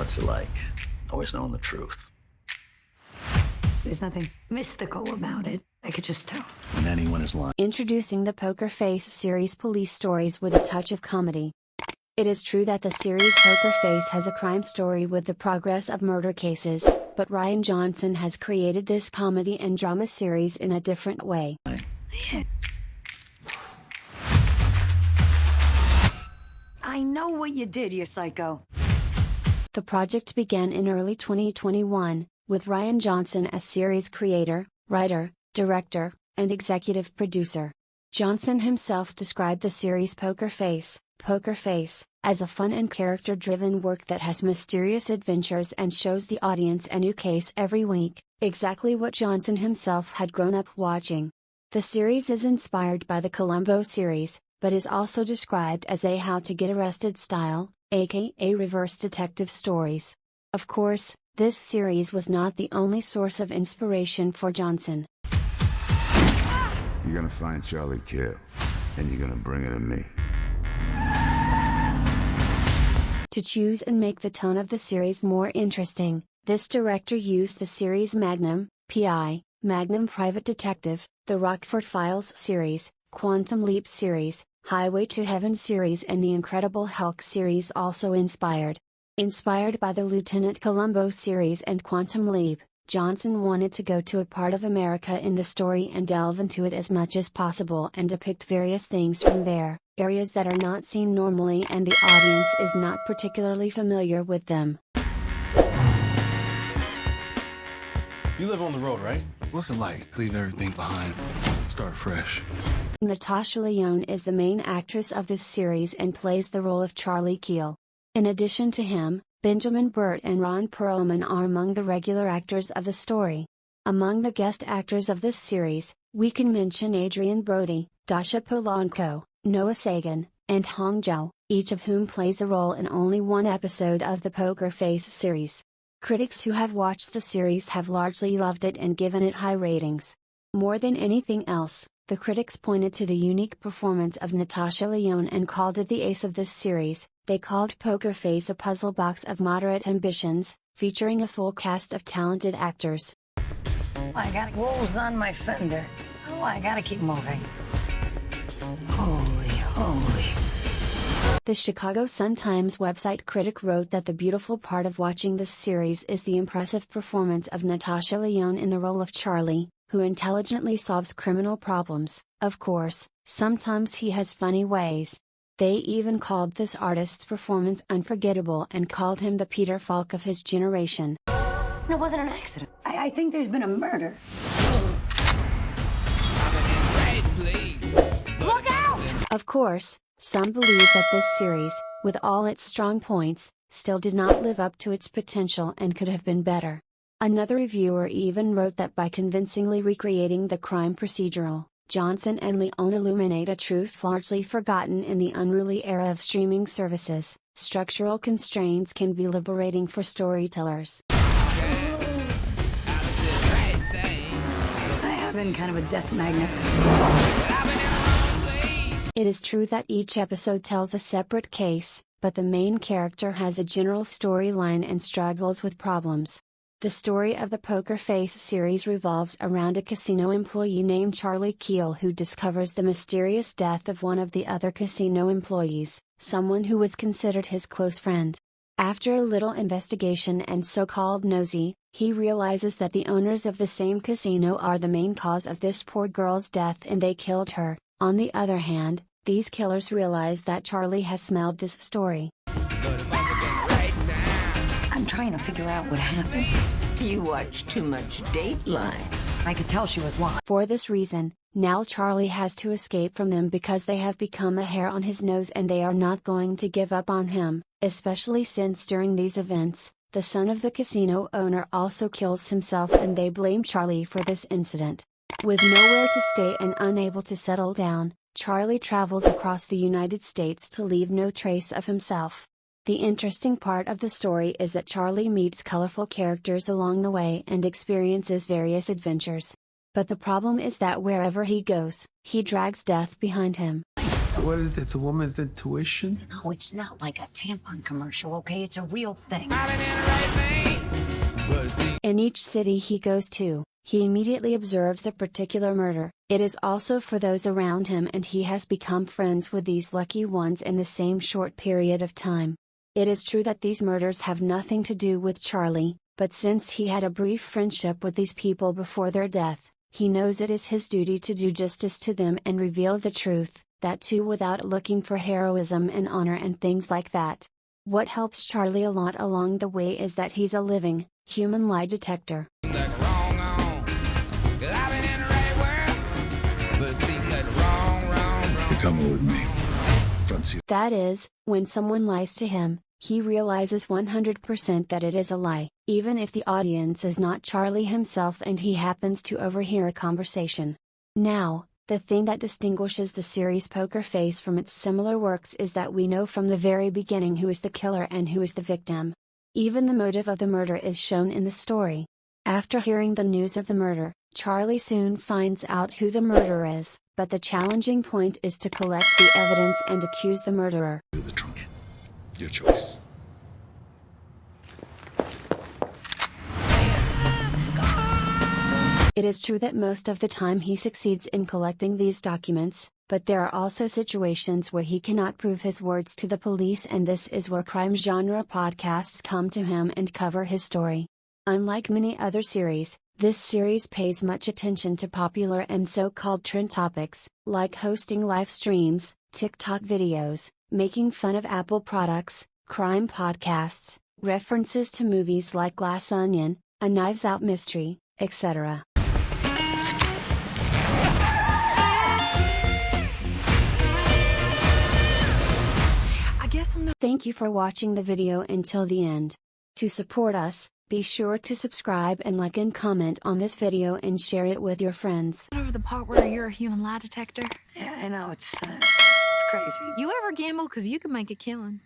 What's it like? Always knowing the truth. There's nothing mystical about it. I could just tell. When anyone is lying. Introducing the Poker Face series police stories with a touch of comedy. It is true that the series Poker Face has a crime story with the progress of murder cases, but Rian Johnson has created this comedy and drama series in a different way. I know what you did, you psycho. The project began in early 2021, with Rian Johnson as series creator, writer, director, and executive producer. Johnson himself described the series Poker Face, as a fun and character-driven work that has mysterious adventures and shows the audience a new case every week, exactly what Johnson himself had grown up watching. The series is inspired by the Columbo series, but is also described as a how-to-get-arrested style, aka reverse detective stories. Of course, this series was not the only source of inspiration for Johnson. You're gonna find Charlie Cale, and you're gonna bring it to me. To choose and make the tone of the series more interesting, this director used the series Magnum, PI, Magnum Private Detective, the Rockford Files series, Quantum Leap series, Highway to Heaven series and the Incredible Hulk series also inspired. Inspired by the Lieutenant Columbo series and Quantum Leap, Johnson wanted to go to a part of America in the story and delve into it as much as possible and depict various things from there, areas that are not seen normally and the audience is not particularly familiar with them. You live on the road, right? What's it like? Leave everything behind, start fresh. Natasha Lyonne is the main actress of this series and plays the role of Charlie Cale. In addition to him, Benjamin Burt and Ron Perlman are among the regular actors of the story. Among the guest actors of this series, we can mention Adrien Brody, Dasha Polanco, Noah Sagan, and Hong Zhao, each of whom plays a role in only one episode of the Poker Face series. Critics who have watched the series have largely loved it and given it high ratings. More than anything else, the critics pointed to the unique performance of Natasha Lyonne and called it the ace of this series. They called Poker Face a puzzle box of moderate ambitions, featuring a full cast of talented actors. I got wolves on my fender. Oh, I gotta keep moving. Holy. The Chicago Sun-Times website critic wrote that the beautiful part of watching this series is the impressive performance of Natasha Lyonne in the role of Charlie, who intelligently solves criminal problems. Of course, sometimes he has funny ways. They even called this artist's performance unforgettable and called him the Peter Falk of his generation. It wasn't an accident. I think there's been a murder. Look out! Of course, some believe that this series, with all its strong points, still did not live up to its potential and could have been better. Another reviewer even wrote that by convincingly recreating the crime procedural, Johnson and Lyonne illuminate a truth largely forgotten in the unruly era of streaming services. Structural constraints can be liberating for storytellers. I have been kind of a death magnet. It is true that each episode tells a separate case, but the main character has a general storyline and struggles with problems. The story of the Poker Face series revolves around a casino employee named Charlie Cale who discovers the mysterious death of one of the other casino employees, someone who was considered his close friend. After a little investigation and so-called nosy, he realizes that the owners of the same casino are the main cause of this poor girl's death and they killed her. On the other hand, these killers realize that Charlie has smelled this story. I'm trying to figure out what happened. You watch too much Dateline. I could tell she was lost. For this reason, now Charlie has to escape from them because they have become a hair on his nose and they are not going to give up on him, especially since during these events, the son of the casino owner also kills himself and they blame Charlie for this incident. With nowhere to stay and unable to settle down, Charlie travels across the United States to leave no trace of himself. The interesting part of the story is that Charlie meets colorful characters along the way and experiences various adventures. But the problem is that wherever he goes, he drags death behind him. What is it? It's a woman's intuition? No, it's not like a tampon commercial, okay? It's a real thing. In each city he goes to, he immediately observes a particular murder. It is also for those around him, and he has become friends with these lucky ones in the same short period of time. It is true that these murders have nothing to do with Charlie, but since he had a brief friendship with these people before their death, he knows it is his duty to do justice to them and reveal the truth, that too without looking for heroism and honor and things like that. What helps Charlie a lot along the way is that he's a living, human lie detector. You're coming with me. Front seat. That is, when someone lies to him, he realizes 100% that it is a lie, even if the audience is not Charlie himself and he happens to overhear a conversation. Now, the thing that distinguishes the series Poker Face from its similar works is that we know from the very beginning who is the killer and who is the victim. Even the motive of the murder is shown in the story. After hearing the news of the murder, Charlie soon finds out who the murderer is, but the challenging point is to collect the evidence and accuse the murderer. The trunk. Your choice. It is true that most of the time he succeeds in collecting these documents, but there are also situations where he cannot prove his words to the police, and this is where crime genre podcasts come to him and cover his story. Unlike many other series, this series pays much attention to popular and so-called trend topics, like hosting live streams, TikTok videos, making fun of Apple products, crime podcasts, references to movies like Glass Onion, A Knives Out Mystery, etc. Thank you for watching the video until the end. To support us, be sure to subscribe and like and comment on this video and share it with your friends. Over the part where you're a human lie detector. Yeah, I know, it's crazy. You ever gamble? Because you can make a killing.